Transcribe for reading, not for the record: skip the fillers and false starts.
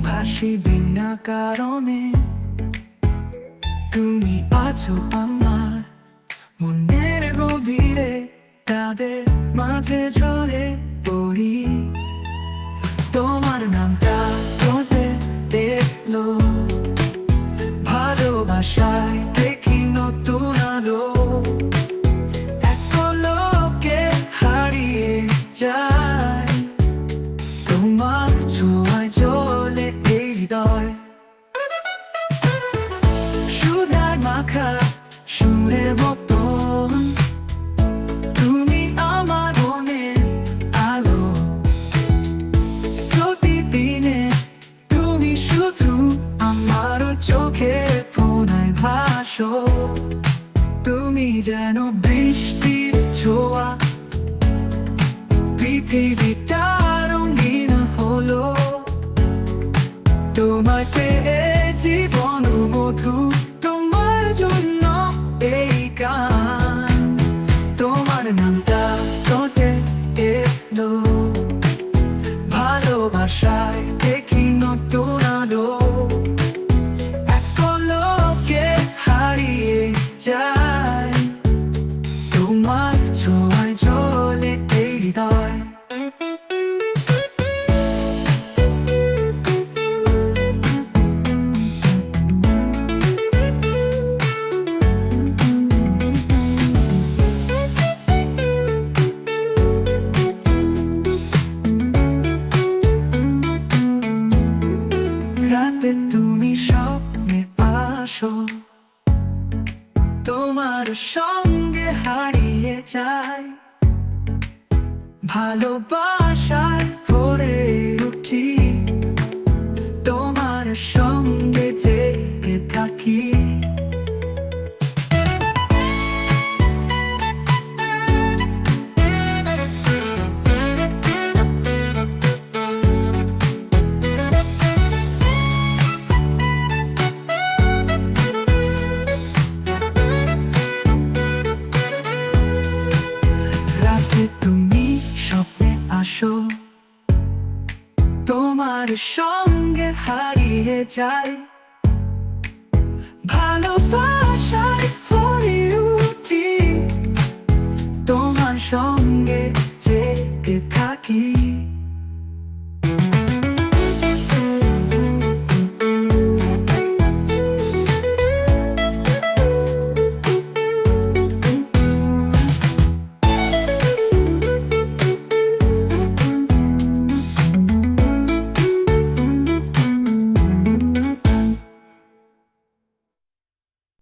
ভাসি বিনা কারণে, তুমি আছো আমার মনের গভীরে, তাদের মাঝে ঝরে পড়ি। তোমার নামটা ঠোঁটে দেখলো, ভালোবাসায় দেখি নতুন আলো। এক পলকে হারিয়ে যায়, তোমার ছোঁয়ায় জ্বলে এই হৃদয়। সুধার মাখা সুরের মতন, তুমি আমার মনের আলো। প্রতিদিনে তুমি শুধু আমার চোখে ফোনায় ভাসো। তুমি যেন বৃষ্টির ছোঁয়া, পৃথিবীটা রঙিন হলো। তোমায় পেয়ে জীবন মধু, তোমার জন্য এই গান। তোমার নামটা ঠোঁটে এলো, ভালোবাসায় দেখি নতুন আলো। এক পলকে হারিয়ে যায়, তোমার ছোঁয়ায় জ্বলে এই হৃদয়। রাতে তুমি স্বপ্নে আসো, তোমার সঙ্গে হারিয়ে যায়। ভালোবাসায় ভরে উঠি, তোমার সঙ্গে জেগে থাকি। রাতে তুমি স্বপ্নে আসো, তোমার সঙ্গে হারিয়ে যায়। ভালোবাসায় ভরে উঠি, তোমার সঙ্গে